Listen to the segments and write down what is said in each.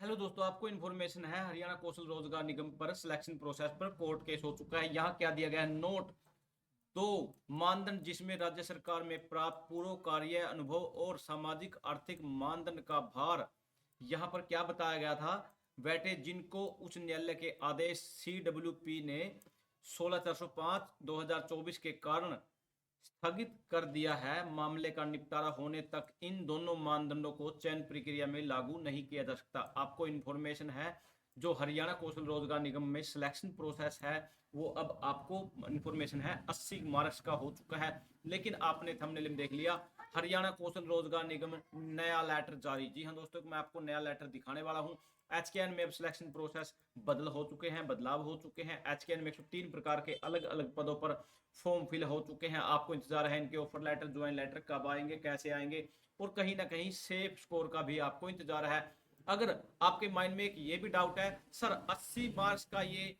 Hello दोस्तों, आपको information है हरियाणा कौशल रोजगार निगम पर सिलेक्शन प्रोसेस पर कोर्ट केस हो चुका है। यहाँ क्या दिया गया है नोट दो मानदंड जिसमें राज्य सरकार में प्राप्त पूर्व कार्य अनुभव और सामाजिक आर्थिक मानदंड का भार। यहाँ पर क्या बताया गया था, बैठे जिनको उच्च न्यायालय के आदेश CWP ने 16/405/2024 के कारण स्थगित कर दिया है, मामले का निपटारा होने तक इन दोनों मानदंडों को चयन प्रक्रिया में लागू नहीं किया जा सकता। आपको इन्फॉर्मेशन है, जो हरियाणा कौशल रोजगार निगम में सिलेक्शन प्रोसेस है वो अब आपको इन्फॉर्मेशन है 80 मार्क्स का हो चुका है। लेकिन आपने थंबनेल में देख लिया, हरियाणा कौशल रोजगार निगम नया लेटर जारी। जी हाँ दोस्तों, मैं आपको नया लेटर दिखाने वाला हूँ। HKN में अब सिलेक्शन प्रोसेस बदलाव हो चुके हैं। HKN में 103 प्रकार के अलग अलग पदों पर फॉर्म फिल हो चुके हैं। आपको इंतजार है इनके ऑफर लेटर, ज्वाइन लेटर कब आएंगे, कैसे आएंगे, और कहीं ना कहीं सेफ स्कोर का भी आपको इंतजार है। अगर आपके माइंड में एक ये भी डाउट है, सर 80 मार्क्स का ये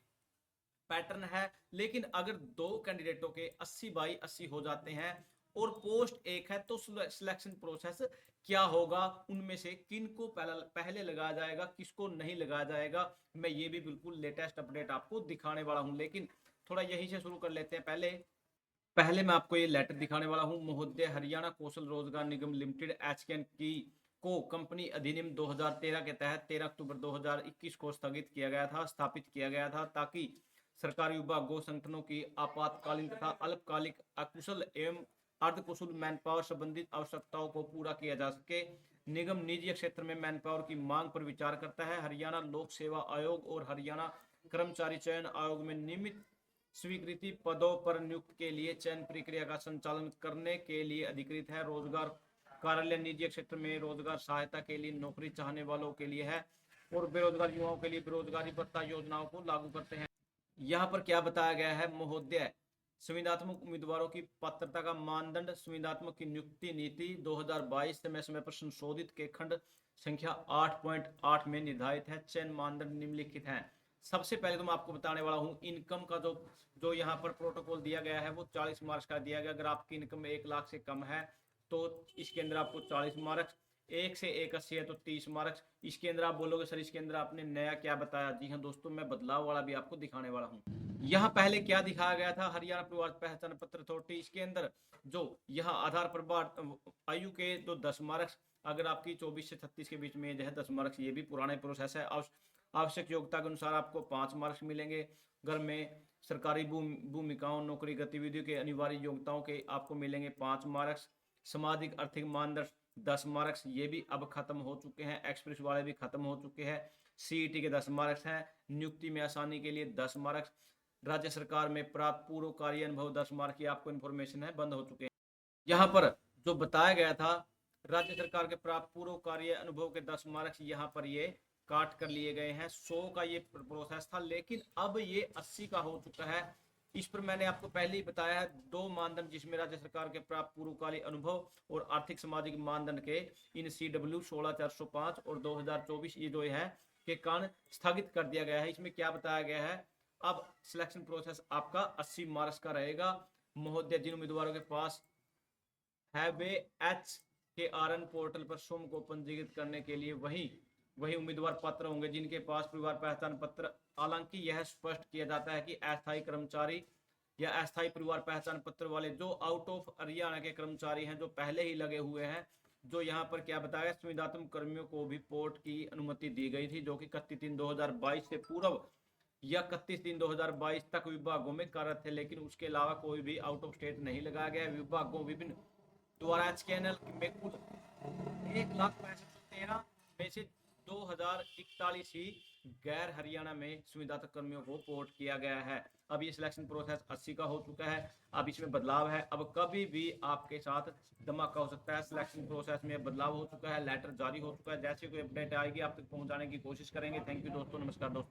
पैटर्न है, लेकिन अगर दो कैंडिडेटों के 80/80 हो जाते हैं और पोस्ट एक है तो सिलेक्शन प्रोसेस क्या होगा, उनमें से किन को पहले लगाया जाएगा, किसको नहीं लगाया जाएगा, मैं ये भी बिल्कुल लेटेस्ट अपडेट आपको दिखाने वाला हूं। लेकिन थोड़ा यहीं से शुरू कर लेते हैं। पहले पहले मैं आपको ये लेटर दिखाने वाला हूं। महोदय, हरियाणा कौशल रोजगार निगम लिमिटेड HKN की को कंपनी अधिनियम 2013 के तहत 13 अक्टूबर 2021 को स्थापित किया गया था ताकि सरकारी विभागों संगठनों की आपातकालीन तथा अल्पकालिक अकुशल एवं अर्धकुशल मैन पावर संबंधित आवश्यकताओं को पूरा किया जा सके। निगम निजी क्षेत्र में मैन पावर की मांग पर विचार करता है। हरियाणा लोक सेवा आयोग और हरियाणा कर्मचारी चयन आयोग में नियमित स्वीकृति पदों पर नियुक्त के लिए चयन प्रक्रिया का संचालन करने के लिए अधिकृत है। रोजगार कार्यालय निजी क्षेत्र में रोजगार सहायता के लिए नौकरी चाहने वालों के लिए है और बेरोजगार युवाओं के लिए बेरोजगारी भत्ता योजनाओं को लागू करते हैं। यहाँ पर क्या बताया गया है महोदय, संविदात्मक उम्मीदवारों की पात्रता का मानदंड संविदात्मक की नियुक्ति नीति 2022 समय पर संशोधित के खंड संख्या 8.8 में निर्धारित है। चयन मानदंड निम्नलिखित हैं। सबसे पहले तो मैं आपको बताने वाला हूँ इनकम का जो जो यहाँ पर प्रोटोकॉल दिया गया है वो 40 मार्क्स का दिया गया। अगर आपकी इनकम 1 लाख से कम है तो इसके अंदर आपको 40 मार्क्स, 1 से 180 है तो 30 मार्क्स। इसके अंदर आप बोलोगे सर इसके अंदर आपने नया क्या बताया। जी हाँ दोस्तों, मैं बदलाव वाला भी आपको दिखाने वाला हूँ। यहाँ पहले क्या दिखाया गया था, हरियाणा परिवार पहचान पत्र अथॉरिटी, इसके अंदर जो यहाँ आधार पर आयु के तो 10 मार्क्स, अगर आपकी 24 से 36 के बीच में एज है 10 मार्क्स, ये भी पुराने प्रोसेस है। आवश्यक योग्यता के अनुसार आपको 5 मार्क्स मिलेंगे। घर में सरकारी भूमिकाओं नौकरी गतिविधियों के अनिवार्य योग्यताओं के आपको मिलेंगे 5 मार्क्स। सामाजिक आर्थिक मानदंड 10 मार्क्स, ये भी अब खत्म हो चुके हैं। एक्सप्रेस वाले भी खत्म हो चुके हैं। CET के 10 मार्क्स हैं। नियुक्ति में आसानी के लिए 10 मार्क्स। राज्य सरकार में प्राप्त पूर्व कार्य अनुभव 10 मार्क की आपको इन्फॉर्मेशन है, बंद हो चुके हैं। यहाँ पर जो बताया गया था राज्य सरकार के प्राप्त पूर्व कार्य अनुभव के 10 मार्क्स, यहाँ पर ये काट कर लिए गए हैं। 100 का ये प्रोसेस था, लेकिन अब ये 80 का हो चुका है। इस पर मैंने आपको पहले ही बताया है, दो मानदंड जिसमें राज्य सरकार के प्राप्त पूर्वकालिक अनुभव और आर्थिक सामाजिक मानदंड के इन CW 16/405 और 2024 ये जो है के कारण स्थगित कर दिया गया है। इसमें क्या बताया गया है, अब सिलेक्शन प्रोसेस आपका 80 मार्क्स का रहेगा। महोदय, जिन उम्मीदवारों के पास है वे HKRN पोर्टल पर स्वयं को पंजीकृत करने के लिए वही उम्मीदवार पात्र होंगे जिनके पास परिवार पहचान पत्र। हालांकि यह स्पष्ट किया जाता है कि अस्थायी कर्मचारी या अस्थायी परिवार पहचान पत्र वाले जो आउट ऑफ हरियाणा के कर्मचारी हैं, जो पहले ही लगे हुए हैं, जो यहाँ पर क्या बताया, संविदात्मक कर्मियों को भी पोर्ट की अनुमति दी गई थी, जो कि 31/3/2022 से पूर्व या 31/3/2022 तक विभागों में कार्यरत थे। लेकिन उसके अलावा कोई भी आउट ऑफ स्टेट नहीं लगाया गया। विभागों विभिन्न द्वारा HKN में कुल 1,65,13 में से 2,041 ही गैर हरियाणा में संविदात्मक कर्मियों को पोर्ट किया गया है। अब ये सिलेक्शन प्रोसेस 80 का हो चुका है। अब इसमें बदलाव है, अब कभी भी आपके साथ धमाका हो सकता है। सिलेक्शन प्रोसेस में बदलाव हो चुका है, लेटर जारी हो चुका है। जैसे कोई अपडेट आएगी आप तक पहुंचाने की कोशिश करेंगे। थैंक यू दोस्तों, नमस्कार दोस्तों।